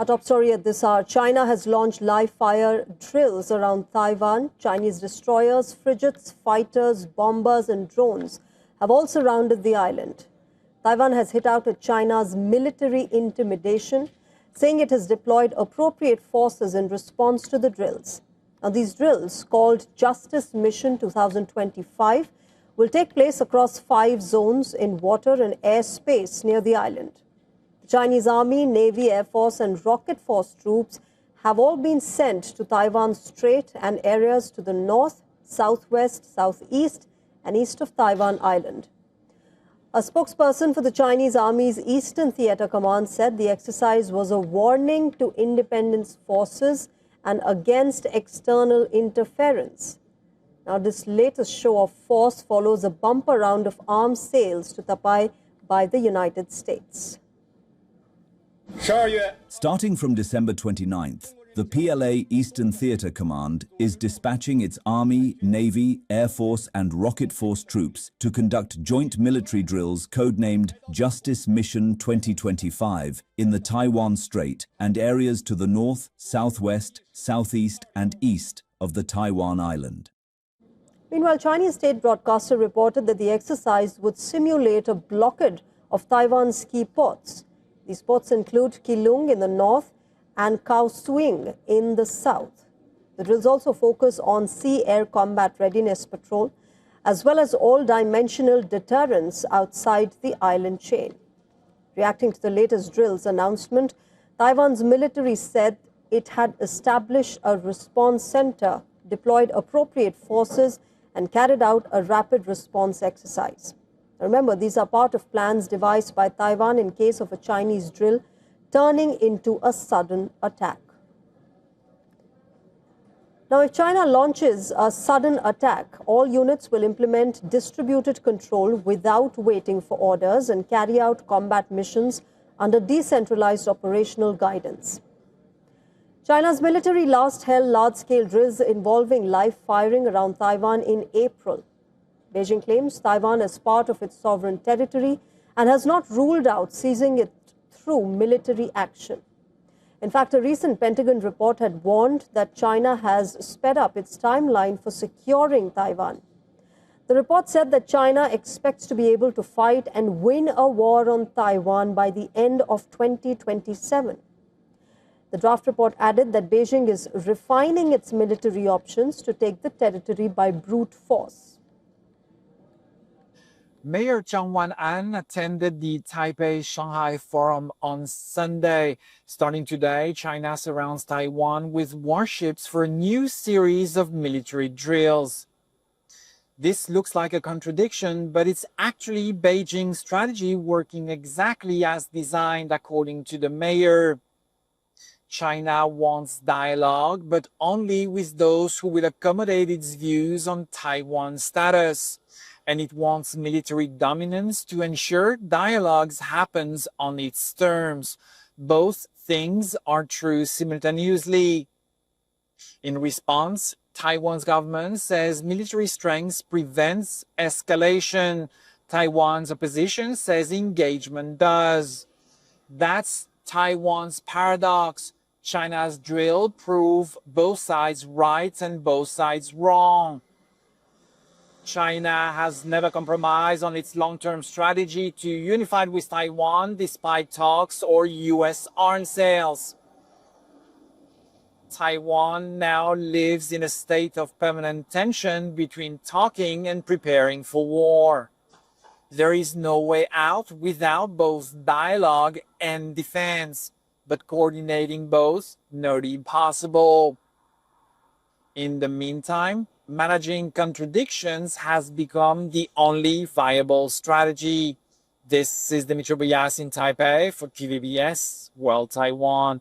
Our top story at this hour, China has launched live fire drills around Taiwan. Chinese destroyers, frigates, fighters, bombers and drones have all surrounded the island. Taiwan has hit out at China's military intimidation, saying it has deployed appropriate forces in response to the drills. Now, these drills, called Justice Mission 2025, will take place across 5 zones in water and airspace near the island. The Chinese Army, Navy, Air Force and Rocket Force troops have all been sent to Taiwan Strait and areas to the north, southwest, southeast and east of Taiwan Island. A spokesperson for the Chinese Army's Eastern Theater Command said the exercise was a warning to independence forces and against external interference. Now, this latest show of force follows a bumper round of arms sales to Taipei by the United States. Starting from December 29th, the PLA Eastern Theater Command is dispatching its Army, Navy, Air Force and Rocket Force troops to conduct joint military drills codenamed Justice Mission 2025 in the Taiwan Strait and areas to the north, southwest, southeast and east of the Taiwan Island. Meanwhile, Chinese state broadcaster reported that the exercise would simulate a blockade of Taiwan's key ports. These ports include Keelung in the north and Kaohsiung in the south. The drills also focus on sea-air combat readiness patrol, as well as all-dimensional deterrence outside the island chain. Reacting to the latest drills announcement, Taiwan's military said it had established a response center, deployed appropriate forces, and carried out a rapid response exercise. Remember, these are part of plans devised by Taiwan in case of a Chinese drill turning into a sudden attack. Now, if China launches a sudden attack, all units will implement distributed control without waiting for orders and carry out combat missions under decentralized operational guidance. China's military last held large-scale drills involving live firing around Taiwan in April. Beijing claims Taiwan is part of its sovereign territory and has not ruled out seizing it through military action. In fact, a recent Pentagon report had warned that China has sped up its timeline for securing Taiwan. The report said that China expects to be able to fight and win a war on Taiwan by the end of 2027. The draft report added that Beijing is refining its military options to take the territory by brute force. Mayor Zhang Wan-an attended the Taipei-Shanghai Forum on Sunday. Starting today, China surrounds Taiwan with warships for a new series of military drills. This looks like a contradiction, but it's actually Beijing's strategy working exactly as designed, according to the mayor. China wants dialogue, but only with those who will accommodate its views on Taiwan's status. And it wants military dominance to ensure dialogues happens on its terms. Both things are true simultaneously. In response, Taiwan's government says military strength prevents escalation. Taiwan's opposition says engagement does. That's Taiwan's paradox. China's drill prove both sides right and both sides wrong. China has never compromised on its long-term strategy to unify with Taiwan despite talks or U.S. arms sales. Taiwan now lives in a state of permanent tension between talking and preparing for war. There is no way out without both dialogue and defense, but coordinating both not impossible. In the meantime, managing contradictions has become the only viable strategy. This is Dimitri Boyas in Taipei for TVBS World Taiwan.